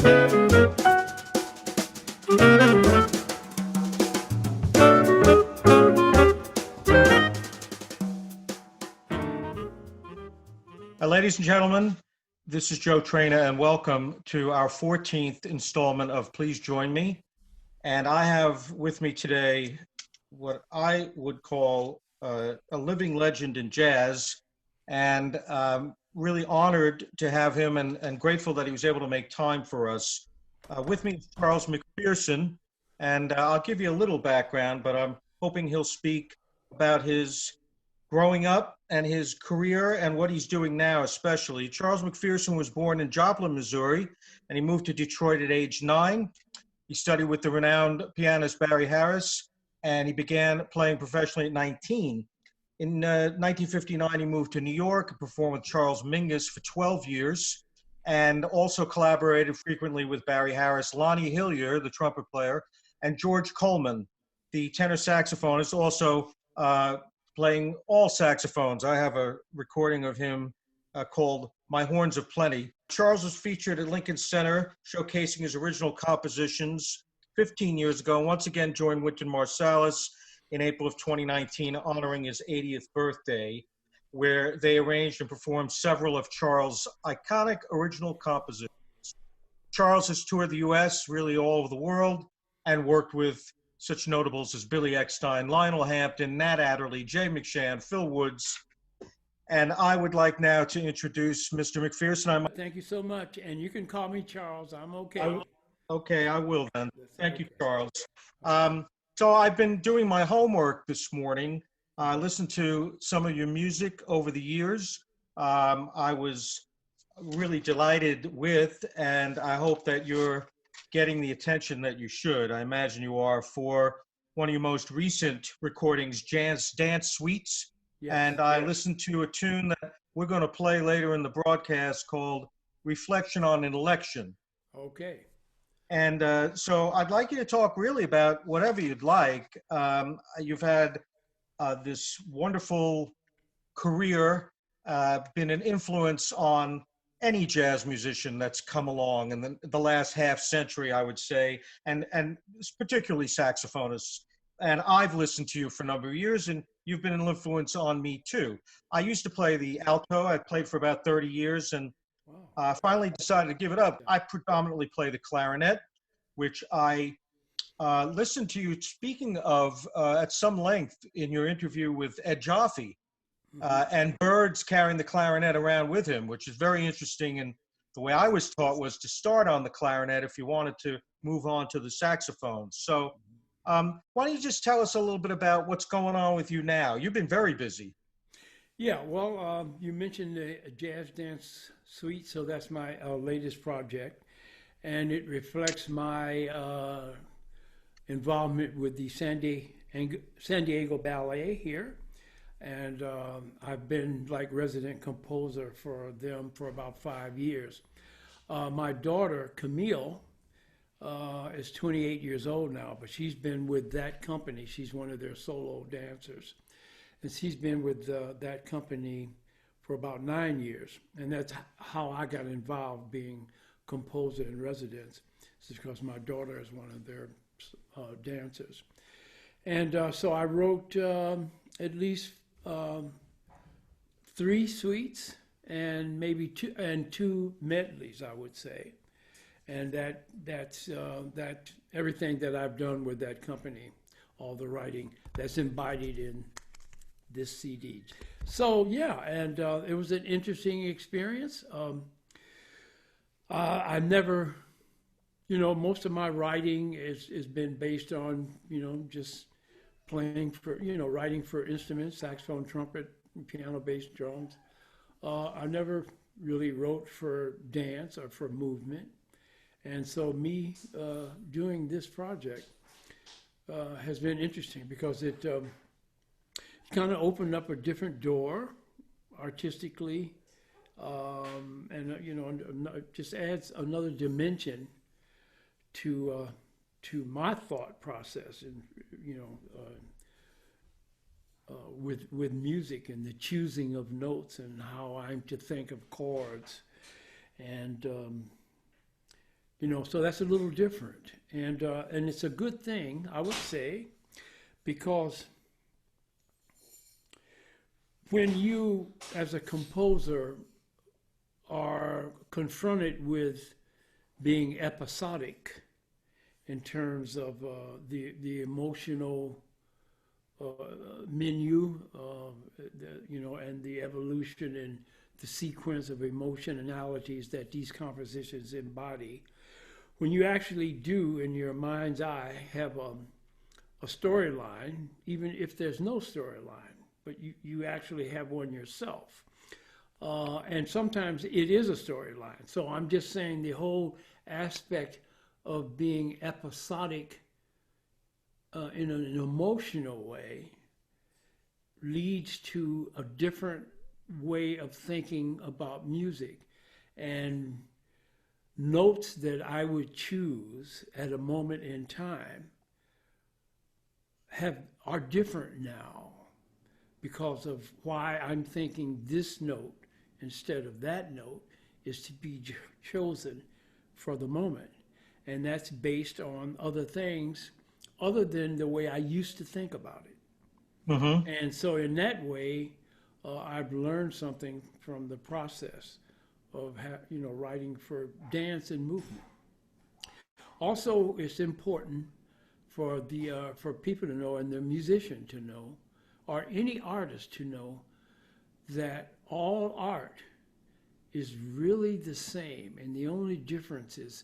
Ladies and gentlemen, this is Joe Traina, and welcome to our 14th installment of Please Join Me. And I have with me today what I would call a living legend in jazz, and really honored to have him and grateful that he was able to make time for us. With me is Charles McPherson, and I'll give you a little background, but I'm hoping he'll speak about his growing up and his career and what he's doing now, especially. Charles McPherson was born in Joplin, Missouri, and he moved to Detroit at age 9. He studied with the renowned pianist Barry Harris, and he began playing professionally at 19. In 1959, he moved to New York and performed with Charles Mingus for 12 years, and also collaborated frequently with Barry Harris, Lonnie Hillier, the trumpet player, and George Coleman, the tenor saxophonist, also playing all saxophones. I have a recording of him called My Horns of Plenty. Charles was featured at Lincoln Center, showcasing his original compositions 15 years ago, and once again joined Wynton Marsalis in April of 2019, honoring his 80th birthday, where they arranged and performed several of Charles' iconic original compositions. Charles has toured the US, really all over the world, and worked with such notables as Billy Eckstine, Lionel Hampton, Nat Adderley, Jay McShann, Phil Woods. And I would like now to introduce Mr. McPherson. Thank you so much. And you can call me Charles. I'm okay. Okay, I will then. Thank you, Charles. So I've been doing my homework this morning. I listened to some of your music over the years. I was really delighted with, and I hope that you're getting the attention that you should. I imagine you are, for one of your most recent recordings, Dance Suites. Yes, and I listened to a tune that we're going to play later in the broadcast called Reflection on an Election. Okay. And so I'd like you to talk really about whatever you'd like. You've had this wonderful career, been an influence on any jazz musician that's come along in the last half century, I would say, and particularly saxophonists. And I've listened to you for a number of years, and you've been an influence on me too. I used to play the alto. I played for about 30 years, and finally decided to give it up. I predominantly play the clarinet, which I listened to you speaking of at some length in your interview with Ed Jaffe. And Bird's carrying the clarinet around with him, which is very interesting. And the way I was taught was to start on the clarinet if you wanted to move on to the saxophone. So why don't you just tell us a little bit about what's going on with you now? You've been very busy. Yeah, well, you mentioned the Jazz Dance Suite, so that's my latest project. And it reflects my involvement with the San Diego Ballet here. And I've been like resident composer for them for about 5 years. My daughter, Camille, is 28 years old now, but she's been with that company. She's one of their solo dancers. And she's been with that company for about 9 years. And that's how I got involved being composer in residence. It's because my daughter is one of their dancers. And so I wrote at least 3 suites and maybe two medleys, I would say. And that's everything that I've done with that company, all the writing that's embodied in this CD. So yeah, and it was an interesting experience. I never, most of my writing has been based on, just playing for, writing for instruments, saxophone, trumpet, piano, bass, drums. I never really wrote for dance or for movement. And so me doing this project has been interesting because it kind of opened up a different door artistically, and just adds another dimension to my thought process, and with music and the choosing of notes and how I'm to think of chords, and So that's a little different, and it's a good thing, I would say, because when you, as a composer, are confronted with being episodic in terms of the emotional menu, and the evolution and the sequence of emotionalities that these compositions embody. When you actually do, in your mind's eye, have a storyline, even if there's no storyline, but you actually have one yourself. And sometimes it is a storyline. So I'm just saying the whole aspect of being episodic in an emotional way leads to a different way of thinking about music. And notes that I would choose at a moment in time are different now because of why I'm thinking this note instead of that note is to be chosen for the moment. And that's based on other things other than the way I used to think about it. Mm-hmm. And so in that way, I've learned something from the process of writing for dance and movement. Also, it's important for people to know, and the musician to know, or any artist to know, that all art is really the same, and the only differences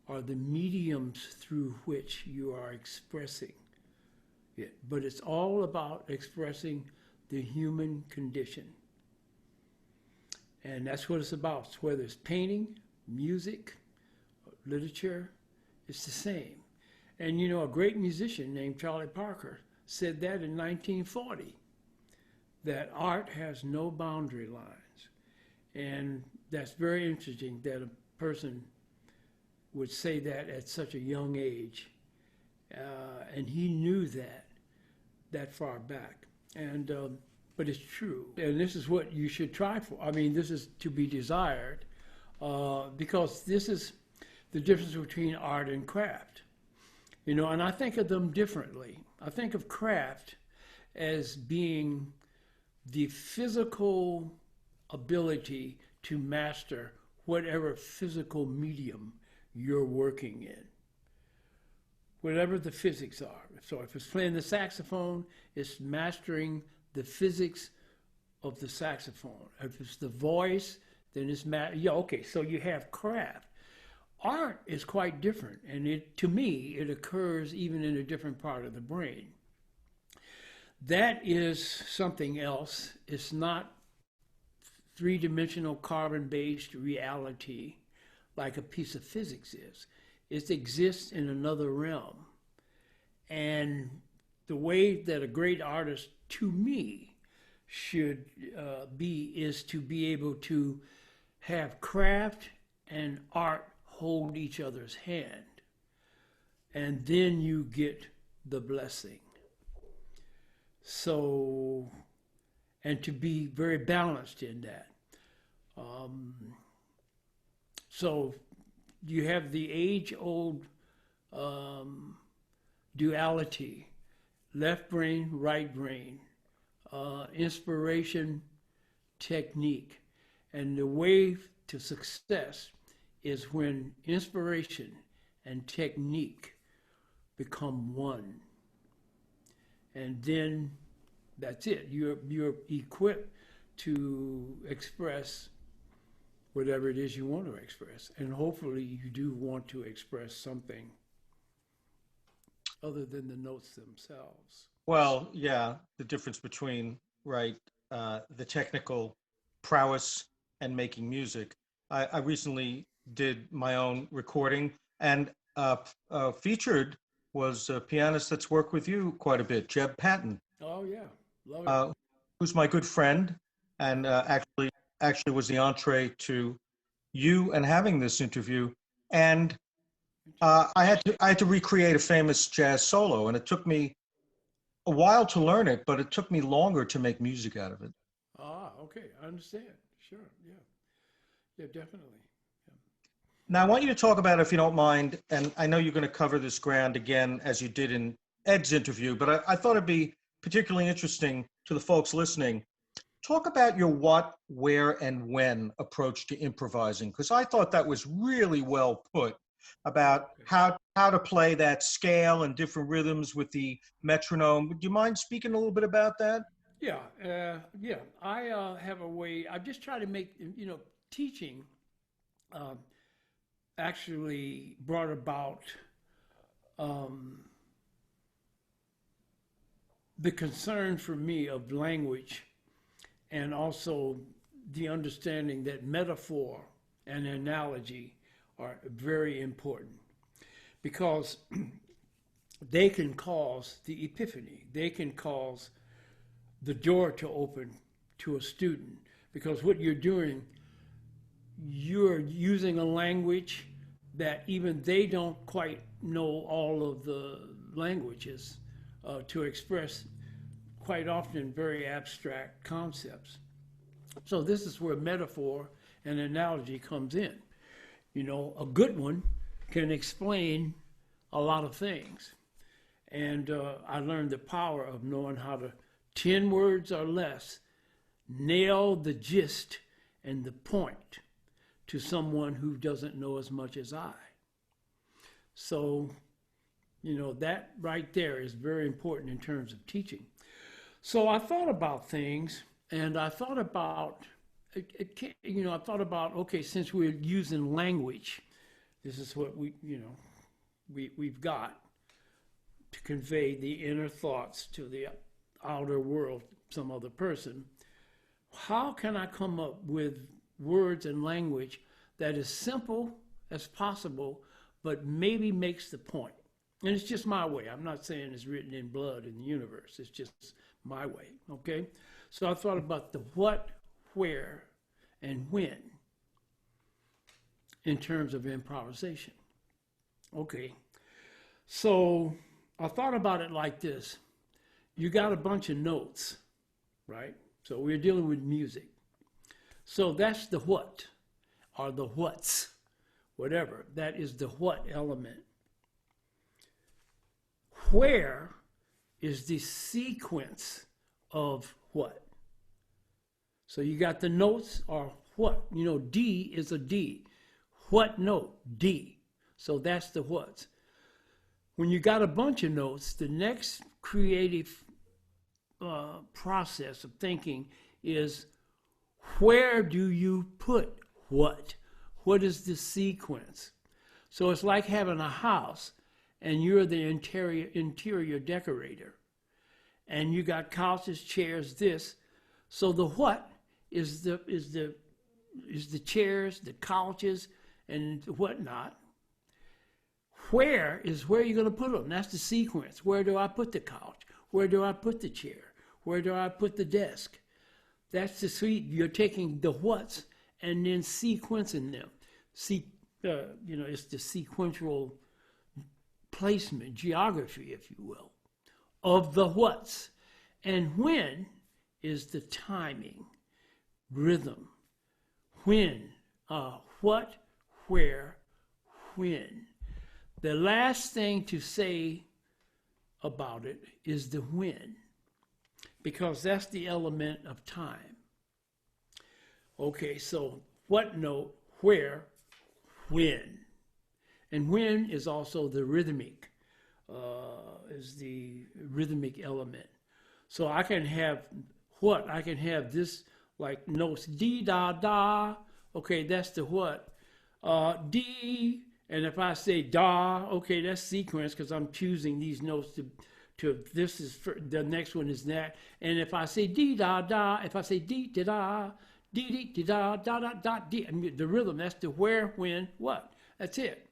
are the mediums through which you are expressing it. But it's all about expressing the human condition. And that's what it's about. Whether it's painting, music, literature, it's the same. And a great musician named Charlie Parker said that in 1940, that art has no boundary lines. And that's very interesting that a person would say that at such a young age. And he knew that far back. And but it's true. And this is what you should try for. I mean, this is to be desired because this is the difference between art and craft. And I think of them differently. I think of craft as being the physical ability to master whatever physical medium you're working in, whatever the physics are. So if it's playing the saxophone, it's mastering the physics of the saxophone. If it's the voice, then it's okay, so you have craft. Art is quite different, and to me, it occurs even in a different part of the brain. That is something else. It's not three-dimensional carbon-based reality like a piece of physics is. It exists in another realm. And the way that a great artist, to me, should be is to be able to have craft and art hold each other's hand. And then you get the blessing. So, and to be very balanced in that. So you have the age-old duality, left brain, right brain, inspiration, technique. And the way to success is when inspiration and technique become one. And then that's it. You're equipped to express whatever it is you want to express. And hopefully you do want to express something other than the notes themselves. Well, yeah, the difference between, the technical prowess and making music. I recently did my own recording, and featured was a pianist that's worked with you quite a bit, Jeb Patton. Oh, yeah. Love it. Who's my good friend, and actually was the entree to you and having this interview. And I had to recreate a famous jazz solo, and it took me a while to learn it, but it took me longer to make music out of it. Ah, okay. I understand. Sure. Yeah. Yeah, definitely. Now, I want you to talk about, if you don't mind, and I know you're going to cover this ground again as you did in Ed's interview, but I thought it'd be particularly interesting to the folks listening. Talk about your what, where, and when approach to improvising, because I thought that was really well put about how to play that scale and different rhythms with the metronome. Do you mind speaking a little bit about that? Yeah. I have a way. I just try to make teaching uh, actually brought about the concern for me of language, and also the understanding that metaphor and analogy are very important, because they can cause the epiphany. They can cause the door to open to a student, because what you're doing, you're using a language that even they don't quite know all of the languages to express quite often very abstract concepts. So this is where metaphor and analogy comes in. A good one can explain a lot of things. And I learned the power of knowing how to, 10 words or less, nail the gist and the point to someone who doesn't know as much as I. So, that right there is very important in terms of teaching. So I thought about things, and I thought about, I thought about, okay, since we're using language, this is what we've got to convey the inner thoughts to the outer world, some other person. How can I come up with words and language that is simple as possible, but maybe makes the point? And it's just my way. I'm not saying it's written in blood in the universe. It's just my way, okay? So I thought about the what, where, and when in terms of improvisation. Okay, so I thought about it like this. You got a bunch of notes, right? So we're dealing with music. So that's the what, or the what's, whatever. That is the what element. Where is the sequence of what? So you got the notes, or what? D is a D. What note? D. So that's the what's. When you got a bunch of notes, the next creative process of thinking is, where do you put what? What is the sequence? So it's like having a house, and you're the interior decorator, and you got couches, chairs, this. So the what is the chairs, the couches, and whatnot. Where is where you're going to put them? That's the sequence. Where do I put the couch? Where do I put the chair? Where do I put the desk? That's the suite. You're taking the what's and then sequencing them. It's the sequential placement, geography, if you will, of the what's. And when is the timing, rhythm. When, what, where, when. The last thing to say about it is the when, because that's the element of time. Okay, so what note, where, when. And when is also the rhythmic element. So I can have what? I can have this like notes, D, da, da. Okay, that's the what. D, and if I say da, okay, that's sequence because I'm choosing these notes to this is, the next one is that. And if I say D, da, da, if I say D, da, da, D, D, da, da, da, da, D, I mean, the rhythm, that's the where, when, what. That's it.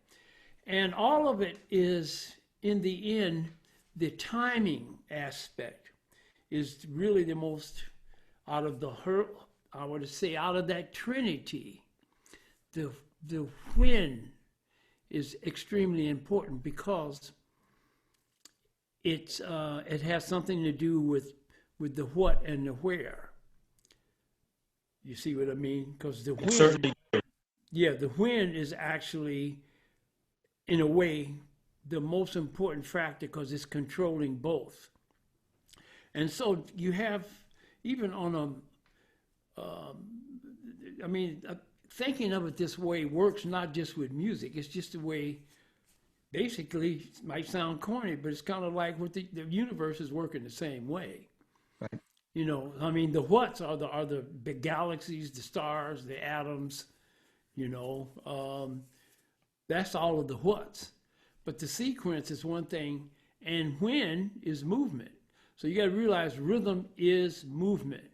And all of it is, in the end, the timing aspect is really the most, out of that trinity, the when is extremely important, because it has something to do with the what and the where. You see what I mean? Because the when, Certainly. Yeah, the when is actually, in a way, the most important factor because it's controlling both. And so you have, even on I mean, thinking of it this way works not just with music, it's just the way, basically, it might sound corny, but it's kind of like what the universe is working the same way. Right. You know, I mean, the whats are the galaxies, the stars, the atoms, you know, that's all of the whats. But the sequence is one thing, and when is movement. So you got to realize rhythm is movement.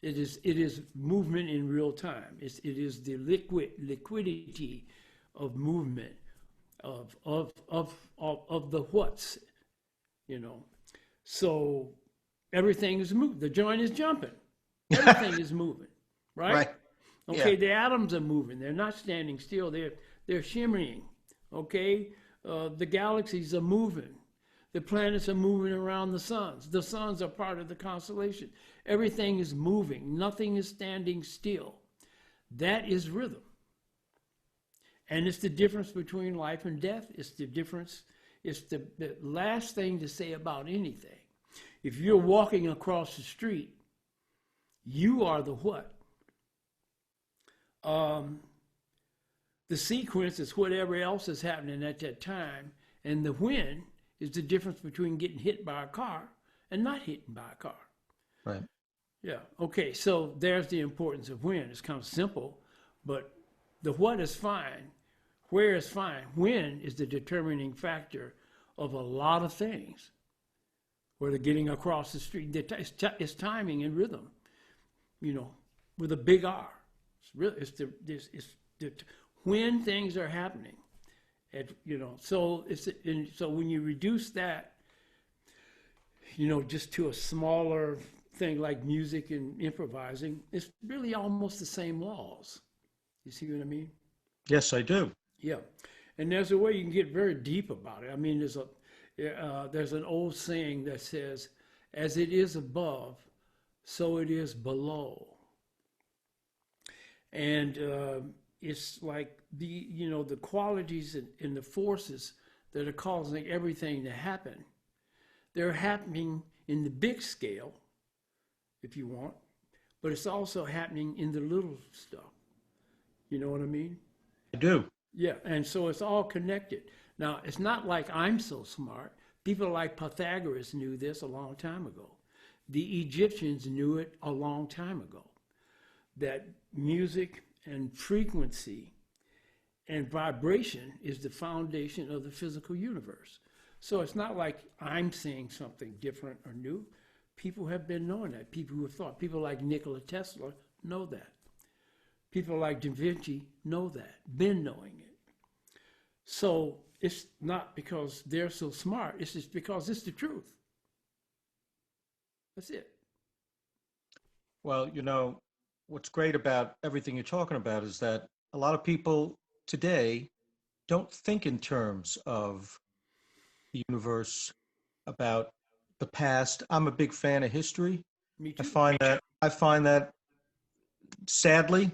It is movement in real time. It is the liquidity of movement of the whats, you know. So everything is moving. The joint is jumping. Everything is moving, right? Right. Okay, Yeah. the atoms are moving. They're not standing still. They're shimmering. Okay, the galaxies are moving. The planets are moving around the suns. The suns are part of the constellation. Everything is moving. Nothing is standing still. That is rhythm. And it's the difference between life and death. It's the difference. It's the last thing to say about anything. If you're walking across the street, you are the what? The sequence is whatever else is happening at that time, and the when is the difference between getting hit by a car and not hit by a car. Right. Yeah. Okay. So there's the importance of when. It's kind of simple, but the what is fine. Where is fine. When is the determining factor of a lot of things. Whether getting across the street, it's timing and rhythm. You know, with a big R. It's when things are happening. You know, so so when you reduce that, you know, just to a smaller thing like music and improvising, it's really almost the same laws. You see what I mean? Yes, I do. Yeah, and there's a way you can get very deep about it. I mean, there's an old saying that says, "As it is above, so it is below." And it's like the qualities and the forces that are causing everything to happen. They're happening in the big scale, if you want, but it's also happening in the little stuff. You know what I mean? I do. Yeah, and so it's all connected. Now, it's not like I'm so smart. People like Pythagoras knew this a long time ago. The Egyptians knew it a long time ago, that music and frequency and vibration is the foundation of the physical universe. So it's not like I'm saying something different or new. People have been knowing that. People who have thought. People like Nikola Tesla know that. People like Da Vinci know that, been knowing it. So it's not because they're so smart. It's just because it's the truth. That's it. Well, you know, what's great about everything you're talking about is that a lot of people today don't think in terms of the universe, about the past. I'm a big fan of history. Me I too. find that sadly,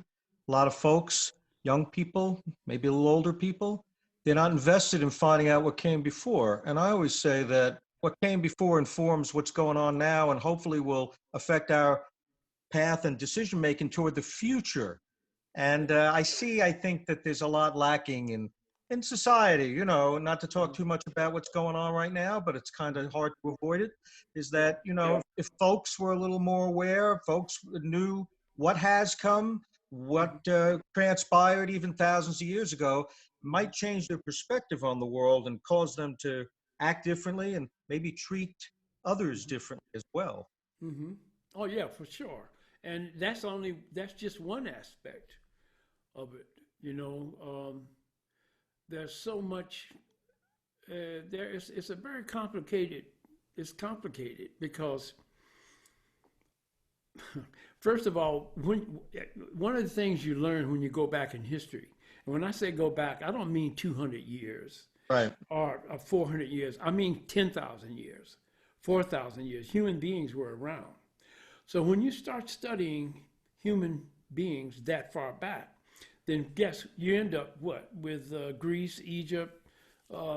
a lot of folks, young people, maybe a little older people, they're not invested in finding out what came before. And I always say that what came before informs what's going on now and hopefully will affect our path and decision making toward the future. And I think that there's a lot lacking in society, you know, not to talk too much about what's going on right now, but it's kind of hard to avoid it, is that, you know, if folks were a little more aware, folks knew what has come, what transpired even thousands of years ago, might change their perspective on the world and cause them to act differently and maybe treat others differently as well. Mm-hmm. Oh yeah, for sure. And that's just one aspect of it. You know, there's so much. It's a very complicated. It's complicated because, first of all, one of the things you learn when you go back in history, and when I say go back, I don't mean 200 years Right. or 400 years. I mean 10,000 years, 4,000 years. Human beings were around. So when you start studying human beings that far back, then guess you end up what with Greece, Egypt,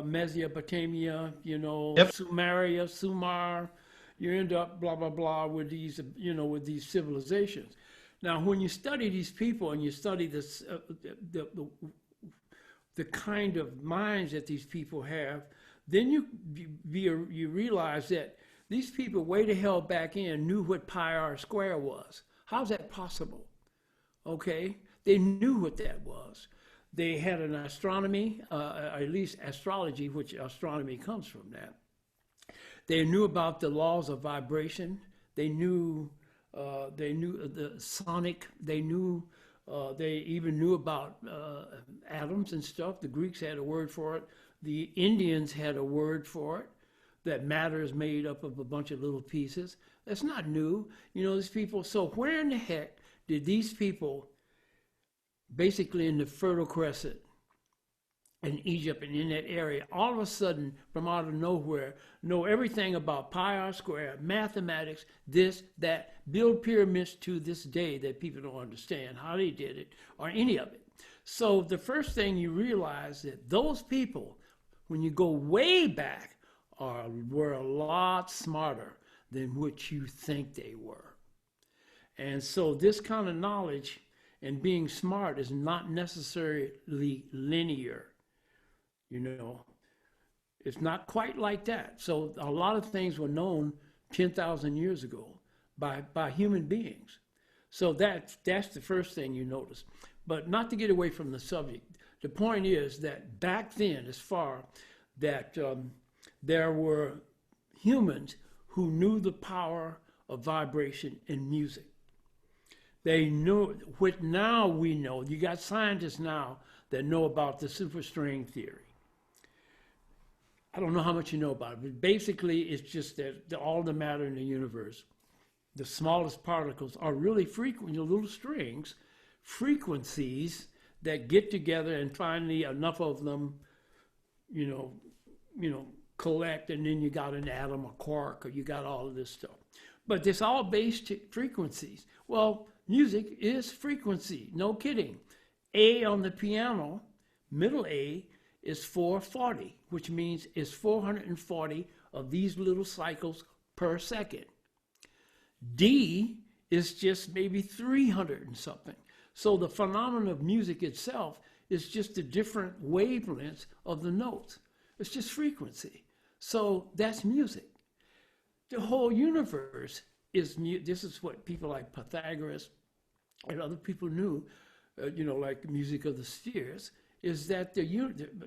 Mesopotamia, Yep. Sumeria, Sumar. You end up blah blah blah with these, with these civilizations. Now, when you study these people and you study this, the kind of minds that these people have, then you realize that these people way the hell back in knew what pi r square was. How's that possible? Okay, they knew what that was. They had an astronomy, at least astrology, which astronomy comes from that. They knew about the laws of vibration. They knew the sonic. They even knew about atoms and stuff. The Greeks had a word for it. The Indians had a word for it. That matter is made up of a bunch of little pieces. That's not new. These people. So where in the heck did these people, basically in the Fertile Crescent, in Egypt and in that area, all of a sudden, from out of nowhere, know everything about pi r squared, mathematics, this, that, build pyramids to this day that people don't understand how they did it or any of it. So the first thing you realize that those people, when you go way back, were a lot smarter than what you think they were. And so this kind of knowledge and being smart is not necessarily linear. It's not quite like that. So a lot of things were known 10,000 years ago by human beings. So that's the first thing you notice. But not to get away from the subject, the point is that back then, as far that there were humans who knew the power of vibration in music. They knew what now we know. You got scientists now that know about the superstring theory. I don't know how much you know about it, but basically it's just that all the matter in the universe, the smallest particles are really frequent, little strings, frequencies that get together and finally enough of them, collect, and then you got an atom, a quark, or you got all of this stuff. But it's all based on frequencies. Well, music is frequency, no kidding. A on the piano, middle A, is 440, which means it's 440 of these little cycles per second. D is just maybe 300 and something. So the phenomenon of music itself is just the different wavelengths of the notes. It's just frequency. So that's music. The whole universe is this is what people like Pythagoras and other people knew, like the music of the spheres, is that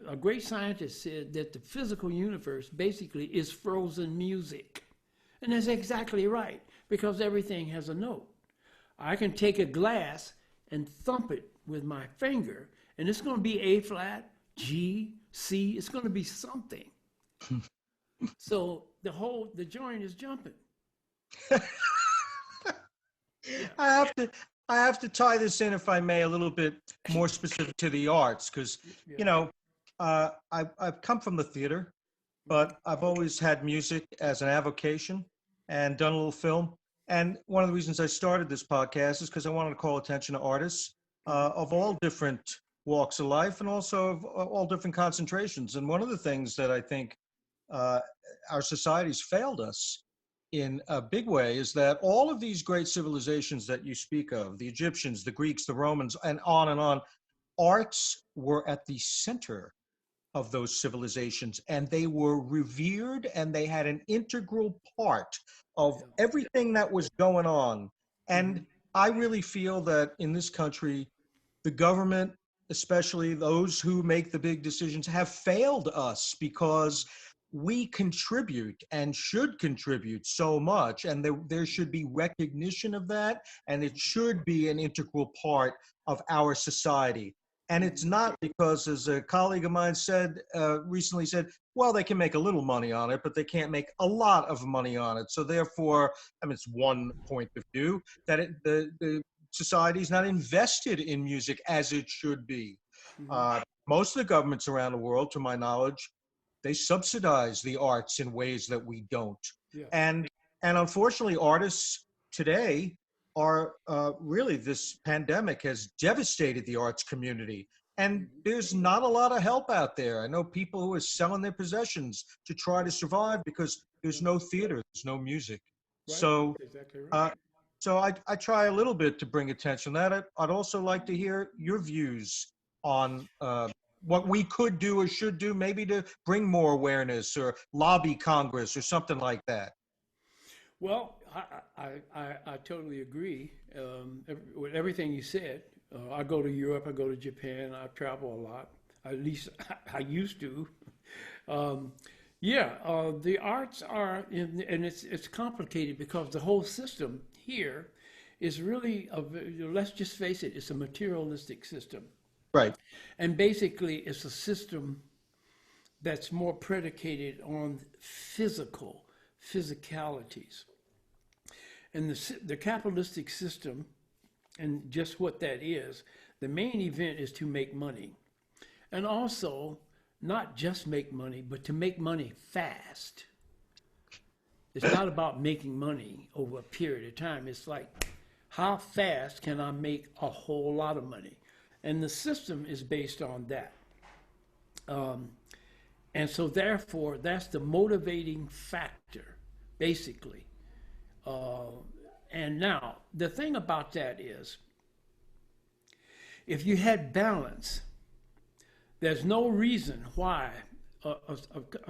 a great scientist said that the physical universe basically is frozen music. And that's exactly right, because everything has a note. I can take a glass and thump it with my finger, and it's going to be A flat, G, C, it's going to be something. So the joint is jumping. Yeah. I have to tie this in, if I may, a little bit more specific to the arts, because I've come from the theater, but I've always had music as an avocation and done a little film. And one of the reasons I started this podcast is because I wanted to call attention to artists of all different walks of life and also of all different concentrations. And one of the things that I think our society's failed us in a big way is that all of these great civilizations that you speak of, the Egyptians, the Greeks, the Romans, and on, arts were at the center of those civilizations, and they were revered, and they had an integral part of everything that was going on. And I really feel that in this country, the government, especially those who make the big decisions, have failed us, because we contribute and should contribute so much, and there should be recognition of that, and it should be an integral part of our society. And it's not because, as a colleague of mine recently said, well, they can make a little money on it, but they can't make a lot of money on it. So therefore, it's one point of view, that the society is not invested in music as it should be. Most of the governments around the world, to my knowledge, they subsidize the arts in ways that we don't. And unfortunately, artists today are really, this pandemic has devastated the arts community. And there's not a lot of help out there. I know people who are selling their possessions to try to survive because there's no theater, there's no music. Right, So, exactly right. uh, I try a little bit to bring attention to that. I'd also like to hear your views on what we could do or should do, maybe to bring more awareness or lobby Congress or something like that. Well, I totally agree with everything you said. I go to Europe, I go to Japan, I travel a lot. At least I used to. The arts are, and it's complicated because the whole system here is really, let's just face it, it's a materialistic system. Right. And basically, it's a system that's more predicated on physicalities. And the capitalistic system, and just what that is, the main event is to make money. And also, not just make money, but to make money fast. It's not about making money over a period of time. It's like, how fast can I make a whole lot of money? And the system is based on that. And so therefore, that's the motivating factor, basically. And now, the thing about that is, if you had balance, there's no reason why,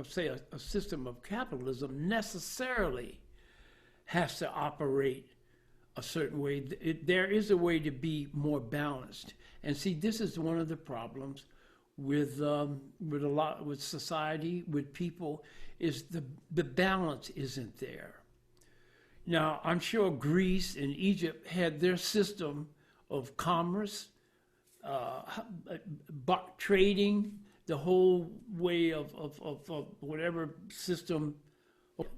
say, a system of capitalism necessarily has to operate a certain way. There is a way to be more balanced. And see, this is one of the problems with society, with people, is the balance isn't there. Now, I'm sure Greece and Egypt had their system of commerce, trading, the whole way of whatever system.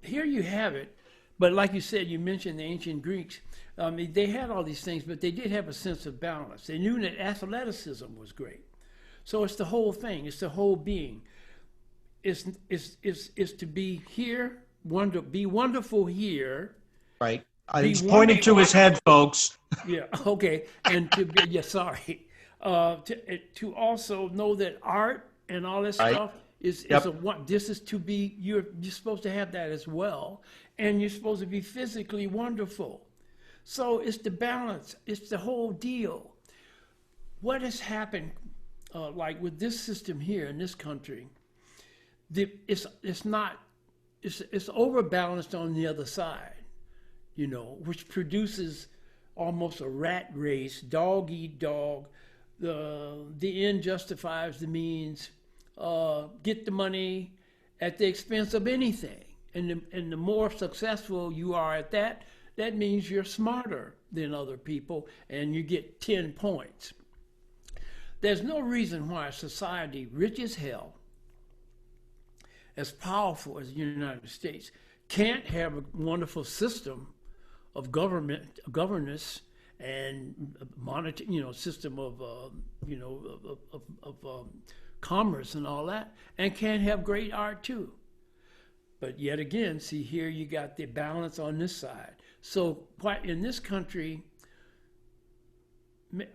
Here you have it. But like you said, you mentioned the ancient Greeks. They had all these things, but they did have a sense of balance. They knew that athleticism was great. So it's the whole thing. It's the whole being. It's to be here, be wonderful here. Right. He's pointing to his head, folks. Yeah. Okay. And to be, yeah. Sorry. To also know that art and all this stuff is this is to be, you're supposed to have that as well, and you're supposed to be physically wonderful. So it's the balance. It's the whole deal. What has happened, like with this system here in this country, it's overbalanced on the other side, which produces almost a rat race, dog eat dog. The end justifies the means. Get the money at the expense of anything. And the more successful you are at that, that means you're smarter than other people and you get 10 points. There's no reason why a society rich as hell, as powerful as the United States, can't have a wonderful system of governance and monetary, system of commerce and all that, and can't have great art too. But yet again, see here you got the balance on this side. So in this country,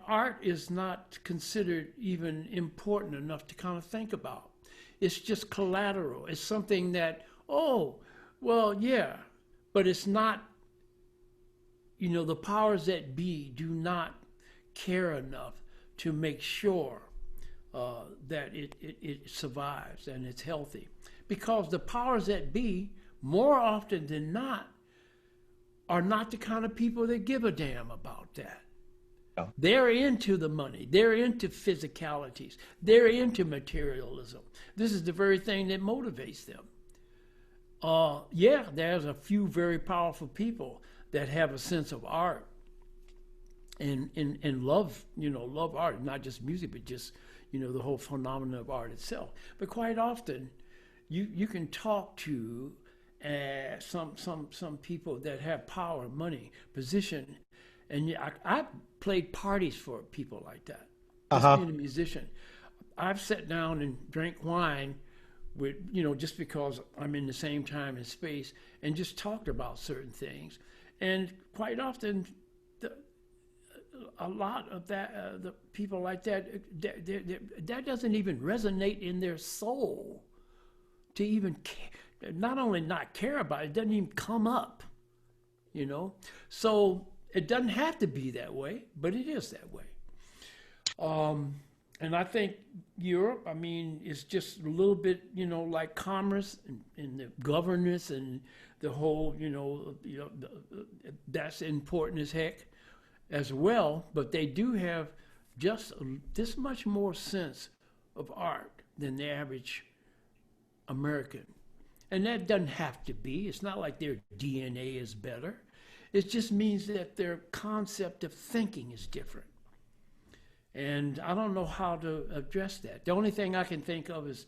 art is not considered even important enough to kind of think about. It's just collateral. It's something that, but it's not, the powers that be do not care enough to make sure that it survives and it's healthy. Because the powers that be, more often than not, are not the kind of people that give a damn about that. No. They're into the money. They're into physicalities. They're into materialism. This is the very thing that motivates them. There's a few very powerful people that have a sense of art and love, love art, not just music, but just, the whole phenomenon of art itself. But quite often, you can talk to some people that have power, money, position, and I played parties for people like that. Just being a musician, I've sat down and drank wine with, just because I'm in the same time and space, and just talked about certain things. And quite often, a lot of that, the people like that, that doesn't even resonate in their soul to even care, not only not care about it, it doesn't even come up, you know? So it doesn't have to be that way, but it is that way. And I think Europe, I mean, is just a little bit, you know, like commerce and the governance and the whole, that's important as heck as well. But they do have just this much more sense of art than the average American. And that doesn't have to be. It's not like their DNA is better. It just means that their concept of thinking is different. And I don't know how to address that. The only thing I can think of is,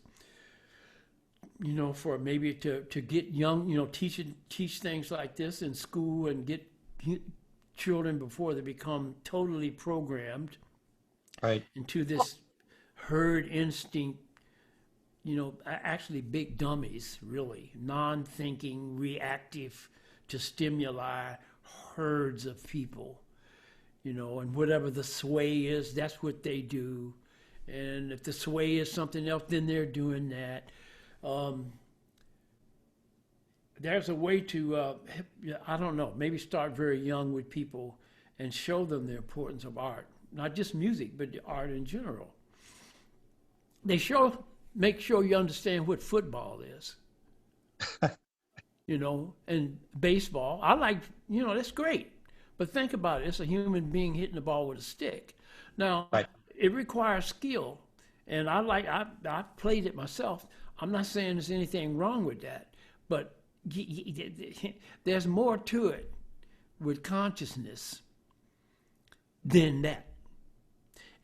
you know, for maybe to get young, you know, teach things like this in school and get children before they become totally programmed into this herd instinct, you know, actually big dummies, really, non-thinking, reactive to stimuli herds of people. You know, and whatever the sway is, that's what they do. And if the sway is something else, then they're doing that. There's a way to, I don't know, maybe start very young with people and show them the importance of art. Not just music, but art in general. Make sure you understand what football is. You know, and baseball. I like, you know, that's great. But think about it. It's a human being hitting the ball with a stick. Now, it requires skill. And I've played it myself. I'm not saying there's anything wrong with that. But there's more to it with consciousness than that.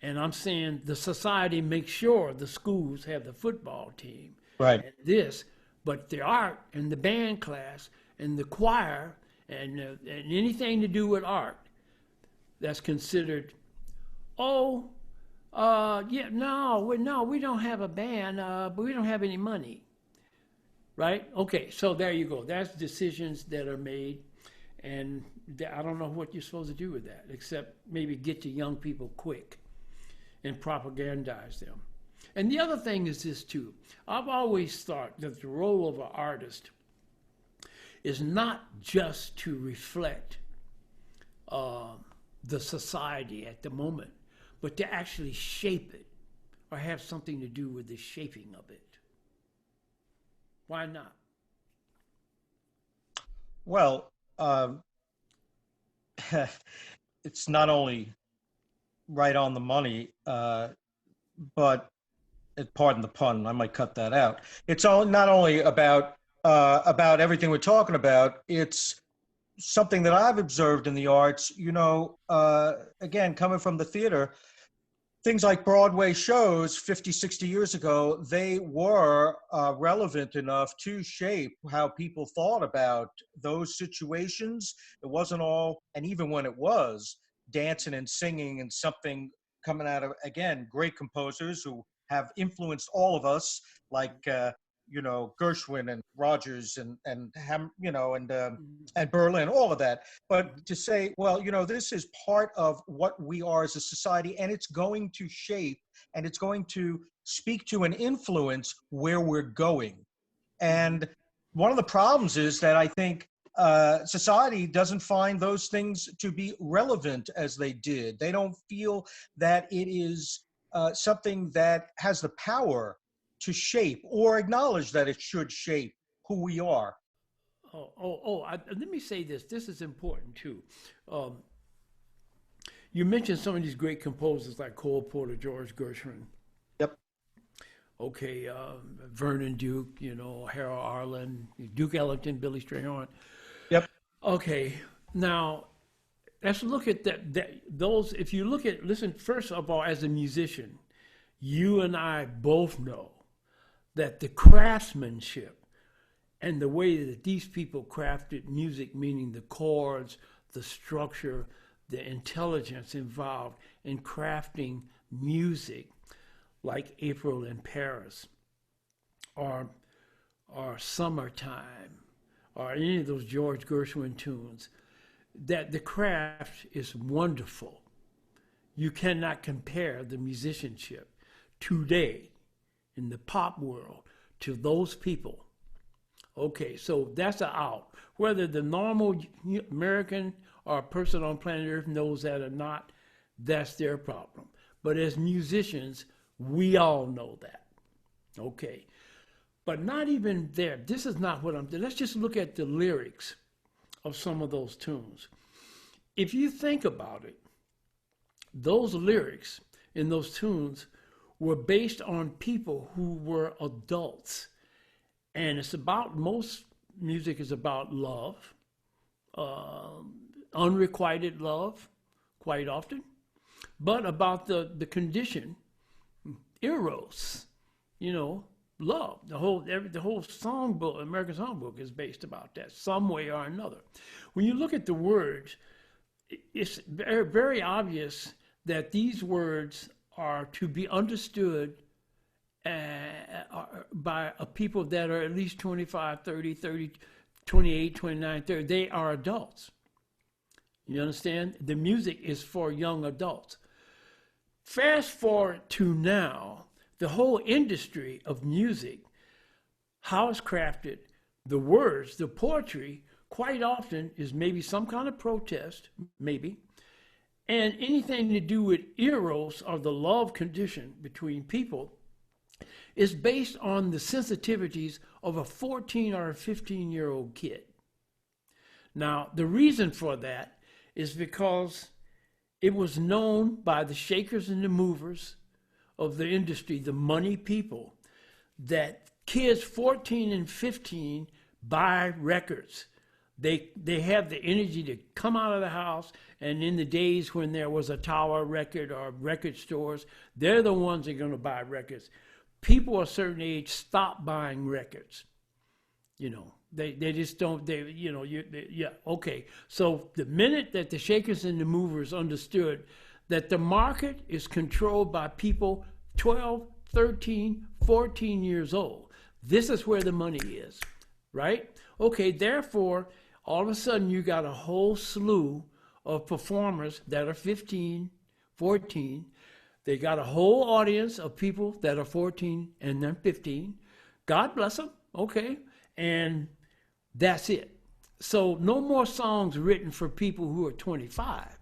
And I'm saying the society makes sure the schools have the football team. Right. And but the art and the band class and the choir and anything to do with art that's considered, we don't have a band, but we don't have any money, right? Okay, so there you go. That's decisions that are made, and I don't know what you're supposed to do with that, except maybe get to young people quick and propagandize them. And the other thing is this too. I've always thought that the role of an artist is not just to reflect the society at the moment, but to actually shape it or have something to do with the shaping of it. Why not? Well, it's not only right on the money, but pardon the pun, I might cut that out. It's not only about everything we're talking about. It's something that I've observed in the arts, you know, again, coming from the theater, things like Broadway shows 50, 60 years ago, they were relevant enough to shape how people thought about those situations. It wasn't all, and even when it was, dancing and singing and something coming out of, again, great composers who have influenced all of us, like, you know, Gershwin and Rogers and Berlin, all of that. But to say, well, you know, this is part of what we are as a society, and it's going to shape and it's going to speak to and influence where we're going. And one of the problems is that I think society doesn't find those things to be relevant as they did. They don't feel that it is something that has the power to shape or acknowledge that it should shape who we are. Let me say this. This is important too. You mentioned some of these great composers like Cole Porter, George Gershwin. Yep. Okay, Vernon Duke, you know, Harold Arlen, Duke Ellington, Billy Strayhorn. Yep. Okay, now let's look at those. If you listen, first of all, as a musician, you and I both know that the craftsmanship and the way that these people crafted music, meaning the chords, the structure, the intelligence involved in crafting music, like April in Paris, or Summertime, or any of those George Gershwin tunes, that the craft is wonderful. you cannot compare the musicianship today in the pop world to those people. Okay, so that's an out. Whether the normal American or a person on planet Earth knows that or not, that's their problem. But as musicians, we all know that. Okay, but not even there. This is not what I'm doing. Let's just look at the lyrics of some of those tunes. If you think about it, those lyrics in those tunes were based on people who were adults. And it's about, most music is about love, unrequited love, quite often, but about the condition, eros, love. The whole songbook, American Songbook, is based about that, some way or another. When you look at the words, it's very, very obvious that these words are to be understood by people that are at least 25, 30, 28, 29, 30. They are adults. You understand? The music is for young adults. Fast forward to now, the whole industry of music, how it's crafted, the words, the poetry, quite often is maybe some kind of protest, maybe, and anything to do with eros, or the love condition between people, is based on the sensitivities of a 14 or a 15-year-old kid. Now, the reason for that is because it was known by the shakers and the movers of the industry, the money people, that kids 14 and 15 buy records. They have the energy to come out of the house, and in the days when there was a Tower Record or record stores, they're the ones that are going to buy records. People a certain age stop buying records. They just don't, okay. So the minute that the shakers and the movers understood that the market is controlled by people 12, 13, 14 years old, this is where the money is, right? Okay, therefore, all of a sudden you got a whole slew of performers that are 15, 14. They got a whole audience of people that are 14 and then 15. God bless them, okay? And that's it. So no more songs written for people who are 25.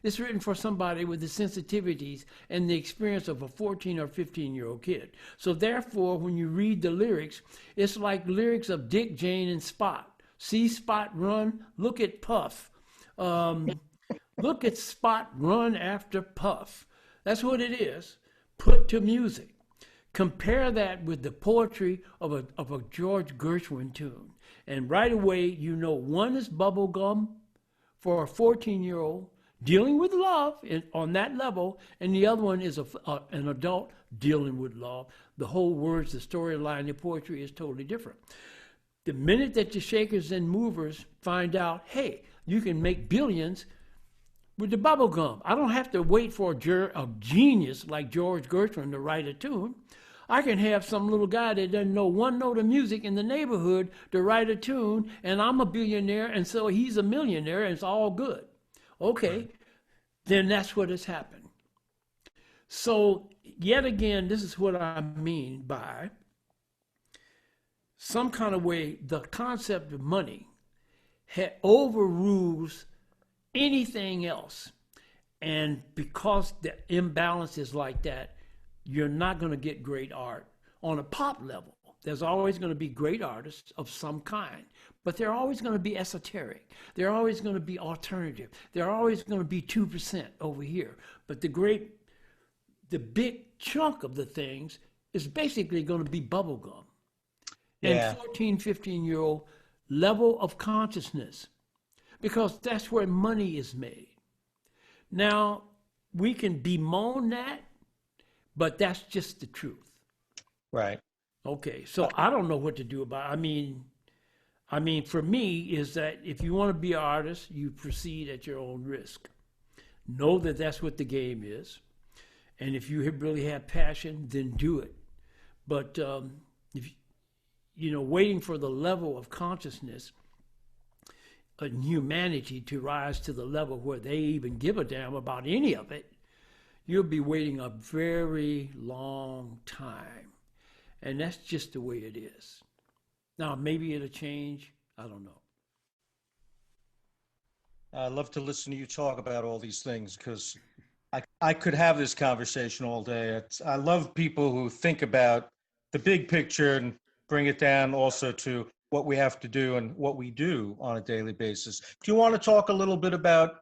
It's written for somebody with the sensitivities and the experience of a 14 or 15-year-old kid. So therefore, when you read the lyrics, it's like lyrics of Dick, Jane, and Spot. See Spot run, look at Puff. Look at Spot run after Puff. That's what it is, put to music. Compare that with the poetry of a George Gershwin tune. And right away, one is bubblegum for a 14-year-old dealing with love on that level, and the other one is an adult dealing with love. The whole words, the storyline, the poetry is totally different. The minute that the shakers and movers find out, hey, you can make billions with the bubble gum. I don't have to wait for a genius like George Gershwin to write a tune. I can have some little guy that doesn't know one note of music in the neighborhood to write a tune, and I'm a billionaire, and so he's a millionaire, and it's all good. Okay, then that's what has happened. So yet again, this is what I mean by some kind of way the concept of money overrules anything else. And because the imbalance is like that, you're not going to get great art on a pop level. There's always going to be great artists of some kind, but they're always going to be esoteric. They're always going to be alternative. They're always going to be 2% over here. But the big chunk of the things is basically going to be bubblegum. Yeah. And 14, 15-year-old level of consciousness, because that's where money is made. Now, we can bemoan that, but that's just the truth. Right. Okay, so I don't know what to do about it. I mean, for me, is that if you want to be an artist, you proceed at your own risk. Know that that's what the game is. And if you really have passion, then do it. But if waiting for the level of consciousness and humanity to rise to the level where they even give a damn about any of it, you'll be waiting a very long time. And that's just the way it is. Now, maybe it'll change. I don't know. I love to listen to you talk about all these things because I could have this conversation all day. I love people who think about the big picture and bring it down also to what we have to do and what we do on a daily basis. Do you want to talk a little bit about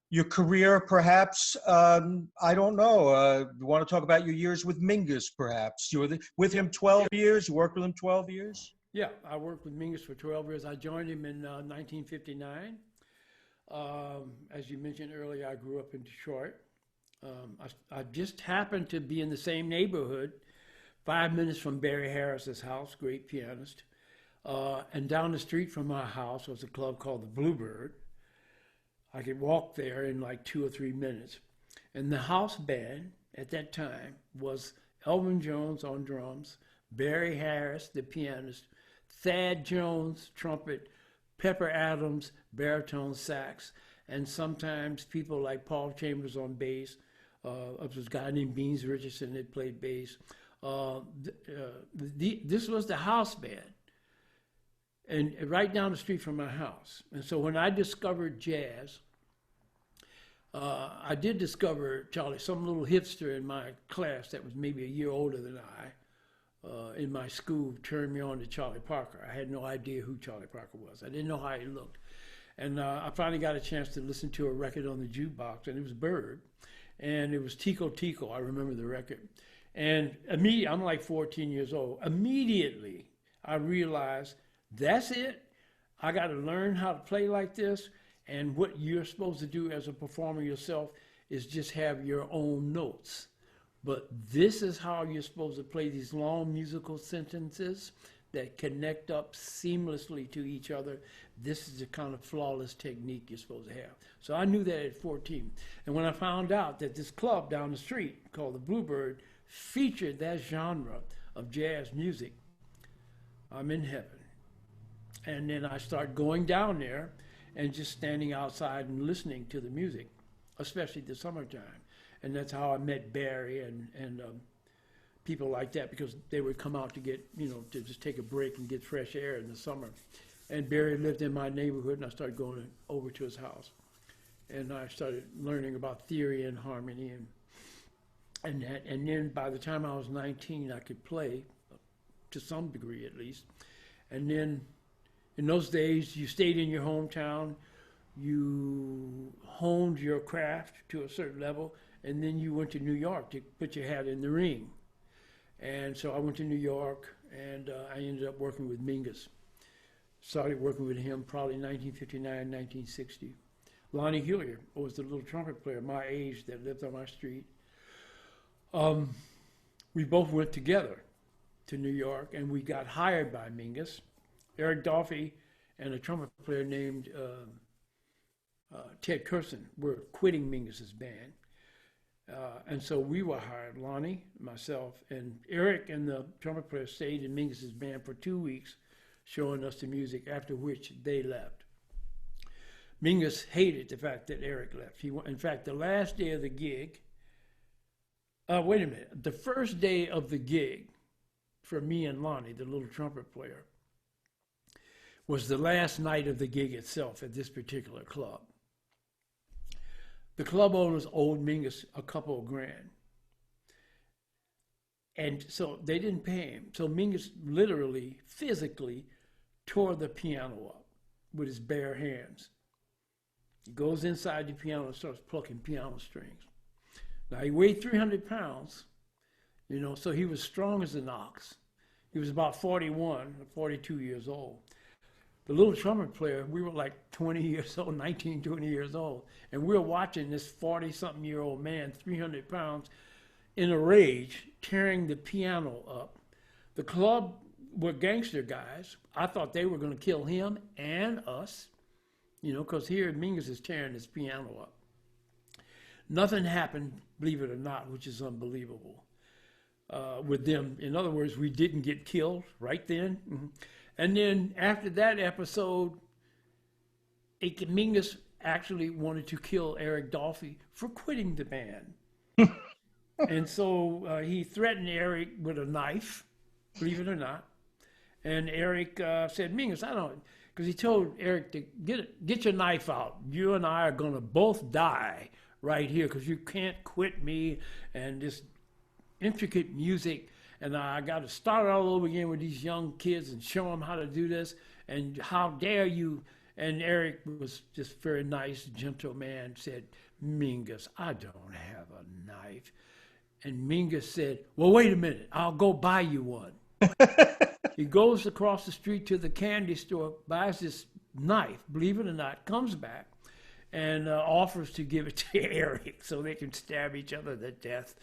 your career, perhaps? I don't know. You want to talk about your years with Mingus, perhaps? You were with him 12 years? You worked with him 12 years? Yeah, I worked with Mingus for 12 years. I joined him in 1959. As you mentioned earlier, I grew up in Detroit. I just happened to be in the same neighborhood, 5 minutes from Barry Harris's house, great pianist. And down the street from my house was a club called the Bluebird. I could walk there in like 2 or 3 minutes. And the house band at that time was Elvin Jones on drums, Barry Harris, the pianist, Thad Jones, trumpet, Pepper Adams, baritone sax, and sometimes people like Paul Chambers on bass. There was a guy named Beans Richardson that played bass. This was the house band, and right down the street from my house. And so when I discovered jazz, I did discover Charlie, some little hipster in my class that was maybe a year older than I, in my school, turned me on to Charlie Parker. I had no idea who Charlie Parker was. I didn't know how he looked. And I finally got a chance to listen to a record on the jukebox, and it was Bird. And it was Tico Tico, I remember the record. And immediately, I'm like 14 years old. Immediately, I realized, that's it. I got to learn how to play like this. And what you're supposed to do as a performer yourself is just have your own notes. But this is how you're supposed to play these long musical sentences that connect up seamlessly to each other. This is the kind of flawless technique you're supposed to have. So I knew that at 14. And when I found out that this club down the street called the Bluebird featured that genre of jazz music, I'm in heaven. And then I start going down there and just standing outside and listening to the music, especially the summertime. And that's how I met Barry and people like that, because they would come out to get, to just take a break and get fresh air in the summer. And Barry lived in my neighborhood, and I started going over to his house. And I started learning about theory and harmony and that. And then by the time I was 19, I could play, to some degree at least. And then in those days, you stayed in your hometown, you honed your craft to a certain level, and then you went to New York to put your hat in the ring. And so I went to New York, and I ended up working with Mingus. Started working with him probably 1959, 1960. Lonnie Hillier was the little trumpet player my age that lived on my street. We both went together to New York, and we got hired by Mingus. Eric Dolphy and a trumpet player named Ted Curson were quitting Mingus's band. And so we were hired, Lonnie, myself, and Eric and the trumpet player stayed in Mingus's band for 2 weeks, showing us the music, after which they left. Mingus hated the fact that Eric left. In fact, the last day of the gig, wait a minute, the first day of the gig for me and Lonnie, the little trumpet player, was the last night of the gig itself at this particular club. The club owners owed Mingus a couple of grand. And so they didn't pay him. So Mingus literally, physically tore the piano up with his bare hands. He goes inside the piano and starts plucking piano strings. Now he weighed 300 pounds, so he was strong as an ox. He was about 41 or 42 years old. The little trumpet player, we were like 20 years old, 19, 20 years old. And we were watching this 40-something-year-old man, 300 pounds, in a rage, tearing the piano up. The club were gangster guys. I thought they were going to kill him and us, because here Mingus is tearing his piano up. Nothing happened, believe it or not, which is unbelievable, with them. In other words, we didn't get killed right then. Mm-hmm. And then after that episode, Mingus actually wanted to kill Eric Dolphy for quitting the band. And so he threatened Eric with a knife, believe it or not. And Eric said, Mingus, I don't, because he told Eric to get your knife out. You and I are going to both die right here because you can't quit me and this intricate music. And I got to start all over again with these young kids and show them how to do this. And how dare you? And Eric was just very nice, gentle man, said, Mingus, I don't have a knife. And Mingus said, well, wait a minute, I'll go buy you one. He goes across the street to the candy store, buys this knife, believe it or not, comes back and offers to give it to Eric so they can stab each other to death.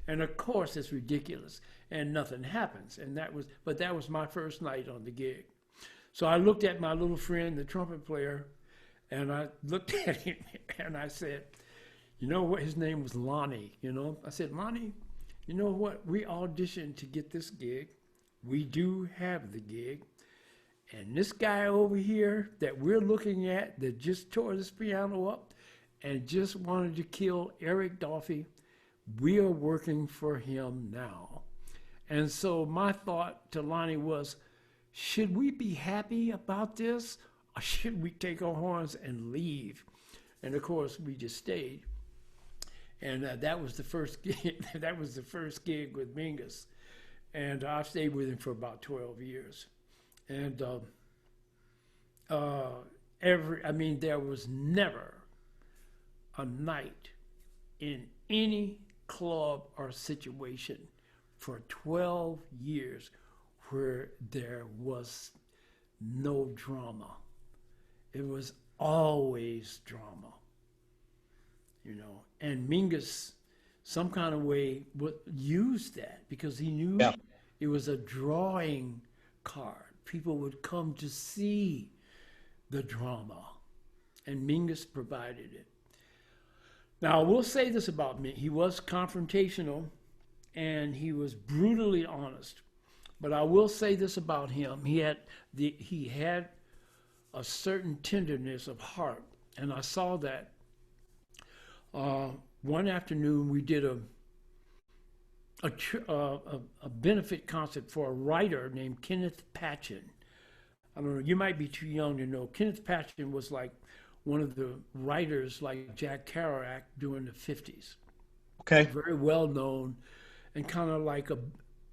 And of course, it's ridiculous and nothing happens. And that was my first night on the gig. So I looked at my little friend, the trumpet player, and I looked at him and I said, you know what? His name was Lonnie, you know. I said, Lonnie, you know what? We auditioned to get this gig. We do have the gig. And this guy over here that we're looking at that just tore this piano up and just wanted to kill Eric Dolphy, we are working for him now. And so my thought to Lonnie was, should we be happy about this or should we take our horns and leave? And of course, we just stayed. And that was the first gig. That was the first gig with Mingus. And I stayed with him for about 12 years. And there was never a night in any club or situation for 12 years where there was no drama. It was always drama, you know. And Mingus, some kind of way, would use that because he knew it was a drawing card. People would come to see the drama, and Mingus provided it. Now, I will say this about me. He was confrontational, and he was brutally honest. But I will say this about him. He had a certain tenderness of heart, and I saw that. One afternoon, we did a benefit concert for a writer named Kenneth Patchen. I don't know, you might be too young to know. Kenneth Patchen was like one of the writers like Jack Kerouac during the 50s. Okay. Very well known and kind of like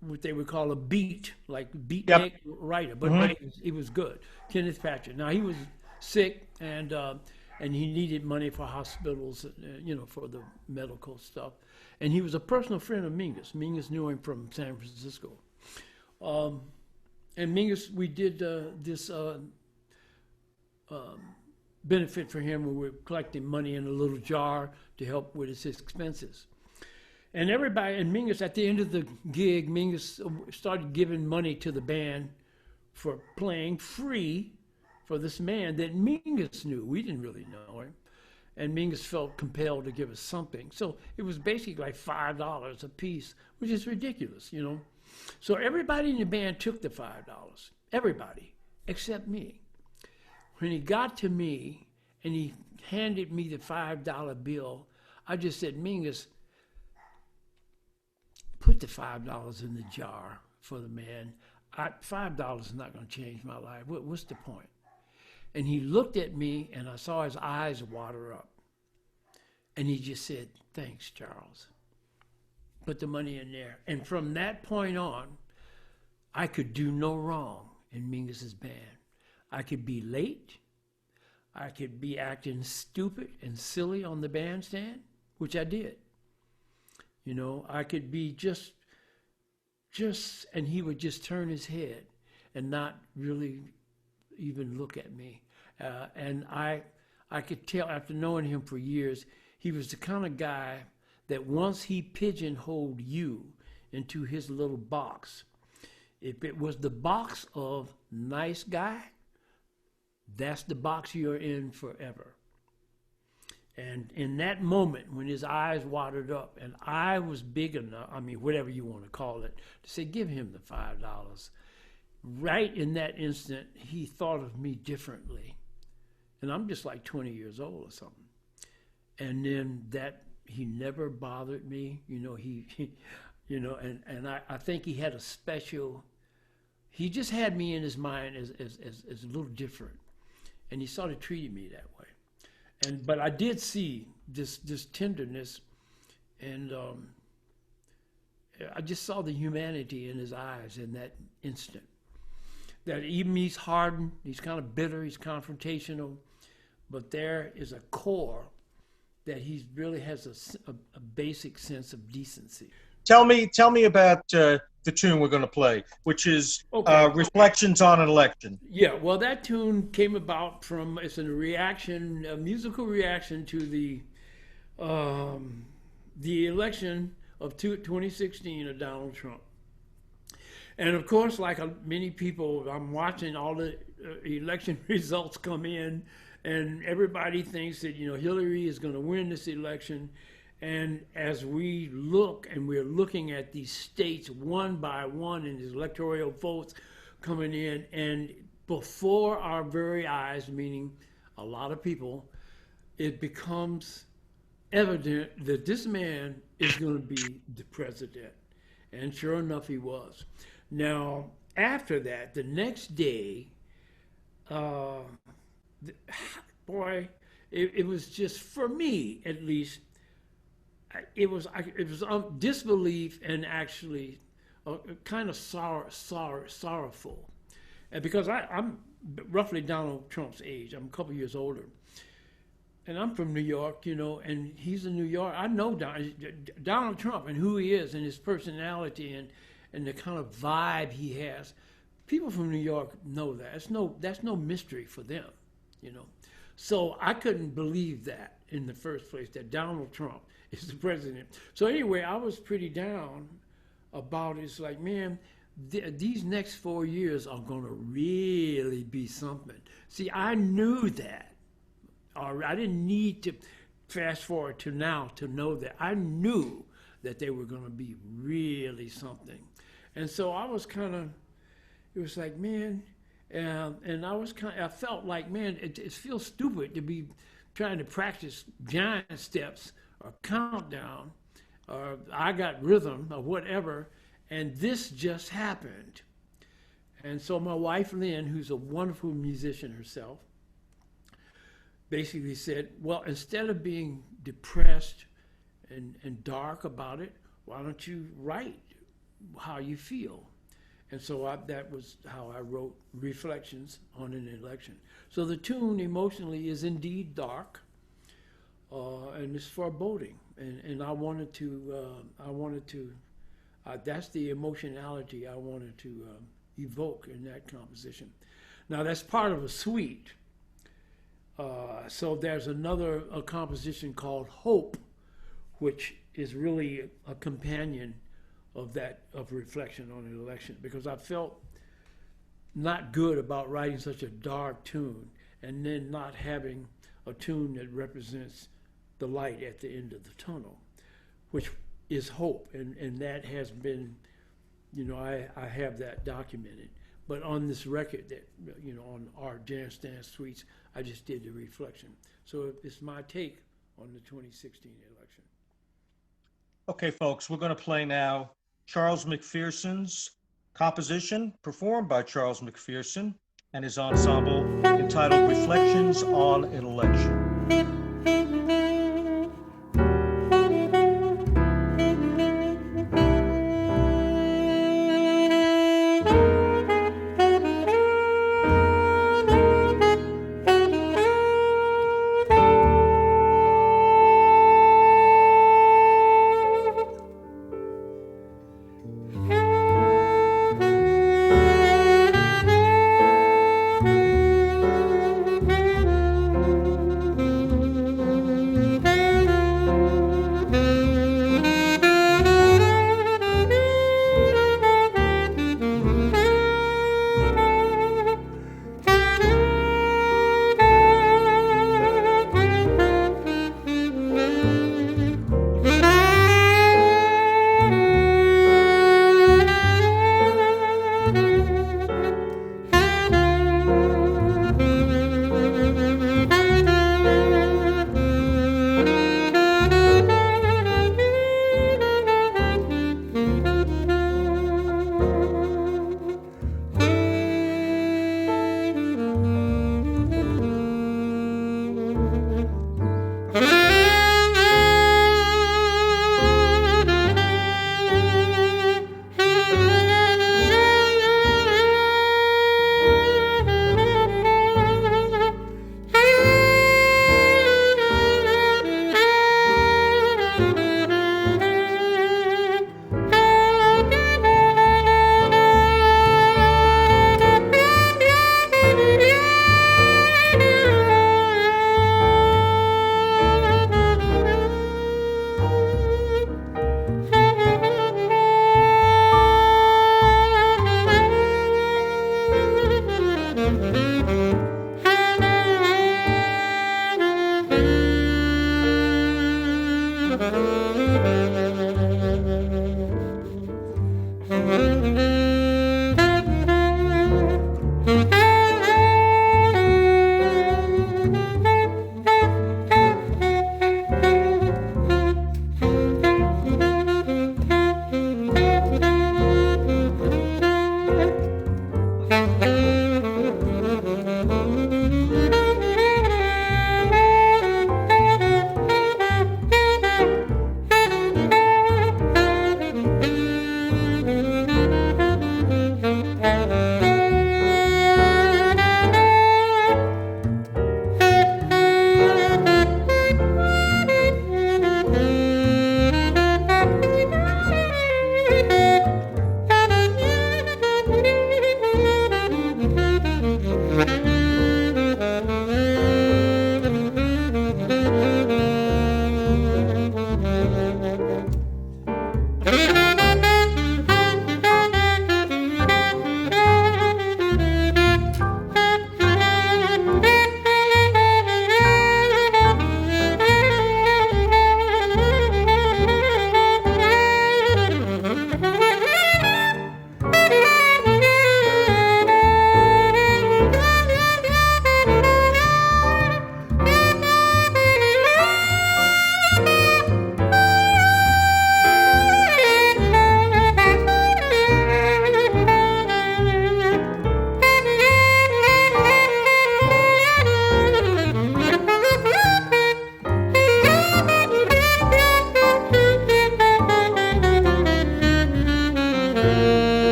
what they would call a beatnik writer, but he was good. Kenneth Patchen. Now he was sick and he needed money for hospitals, for the medical stuff. And he was a personal friend of Mingus. Mingus knew him from San Francisco. And Mingus, we did this benefit for him where we were collecting money in a little jar to help with his expenses. And everybody, and Mingus, at the end of the gig, Mingus started giving money to the band for playing free for this man that Mingus knew. We didn't really know him. And Mingus felt compelled to give us something. So it was basically like $5 a piece, which is ridiculous, you know. So everybody in the band took the $5. Everybody, except me. When he got to me and he handed me the $5 bill, I just said, Mingus, put the $5 in the jar for the man. $5 is not going to change my life. What's the point? And he looked at me, and I saw his eyes water up. And he just said, thanks, Charles. Put the money in there. And from that point on, I could do no wrong in Mingus's band. I could be late. I could be acting stupid and silly on the bandstand, which I did. You know, I could be just, and he would just turn his head and not really even look at me. And I could tell after knowing him for years, he was the kind of guy that once he pigeonholed you into his little box, if it was the box of nice guy, that's the box you're in forever. And in that moment, when his eyes watered up, and I was big enough, I mean, whatever you want to call it, to say, give him the $5. Right in that instant, he thought of me differently. And I'm just like 20 years old or something. And then he never bothered me. And I think he had a special. He just had me in his mind as a little different, and he sort of treated me that way. But I did see this tenderness, and I just saw the humanity in his eyes in that instant. That even he's hardened, he's kind of bitter, he's confrontational, but there is a core that he really has a basic sense of decency. Tell me about the tune we're going to play, which is Reflections on an Election. Yeah, well, that tune came about from, it's a musical reaction to the election of 2016 of Donald Trump. And of course, like many people, I'm watching all the election results come in, and everybody thinks that, Hillary is going to win this election. And as we look, and we're looking at these states one by one, and these electoral votes coming in, and before our very eyes, meaning a lot of people, it becomes evident that this man is going to be the president. And sure enough, he was. Now, after that, the next day, it was just, for me at least, it was disbelief and actually kind of sorrowful. And because I'm roughly Donald Trump's age, I'm a couple years older. And I'm from New York, and he's in New York. I know Donald Trump and who he is and his personality and the kind of vibe he has. People from New York know that. That's no mystery for them, So I couldn't believe that in the first place, that Donald Trump is the president. So anyway, I was pretty down about it. It's like, man, these next 4 years are going to really be something. See, I knew that. I didn't need to fast forward to now to know that. I knew that they were going to be really something. And so I was kind of, it was like, man, and I felt like, man, it feels stupid to be trying to practice giant steps or countdown, or I got rhythm or whatever, and this just happened. And so my wife, Lynn, who's a wonderful musician herself, basically said, well, instead of being depressed and dark about it, why don't you write how you feel? And so that was how I wrote Reflections on an Election. So the tune emotionally is indeed dark, and it's foreboding. And I wanted to, that's the emotionality I wanted to evoke in that composition. Now that's part of a suite. So there's another composition called Hope, which is really a companion of Reflection on an Election, because I felt not good about writing such a dark tune and then not having a tune that represents the light at the end of the tunnel, which is hope. And that has been, I have that documented. But on this record that, on our Jazz Dance Suites, I just did the Reflection. So it's my take on the 2016 election. Okay, folks, we're going to play now Charles McPherson's composition, performed by Charles McPherson and his ensemble, entitled Reflections on an Election.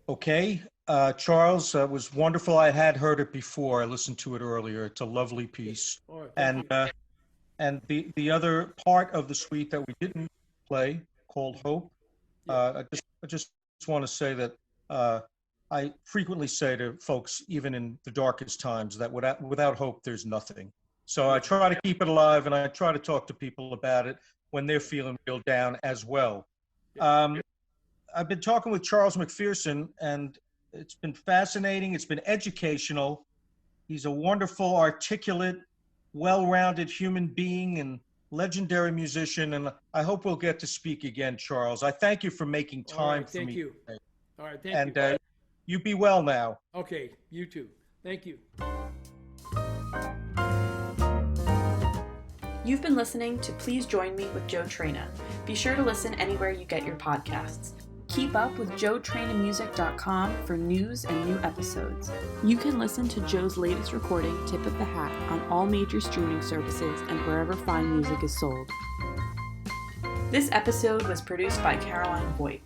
Okay, Charles, was wonderful. I had heard it before. I listened to it earlier. It's a lovely piece. All right, thank And you. and the other part of the suite that we didn't play, called Hope, I just want to say that I frequently say to folks, even in the darkest times, that without hope, there's nothing. So I try to keep it alive, and I try to talk to people about it when they're feeling real down as well. Um, I've been talking with Charles McPherson, and it's been fascinating. It's been educational. He's a wonderful, articulate, well-rounded human being and legendary musician. And I hope we'll get to speak again, Charles. I thank you for making All time right, for thank me you. today. All right, thank And you. you be well now. Okay, you too. Thank you. You've been listening to Please Join Me with Joe Traina. Be sure to listen anywhere you get your podcasts. Keep up with JoeTrainamusic.com for news and new episodes. You can listen to Joe's latest recording, Tip of the Hat, on all major streaming services and wherever fine music is sold. This episode was produced by Caroline Voigt.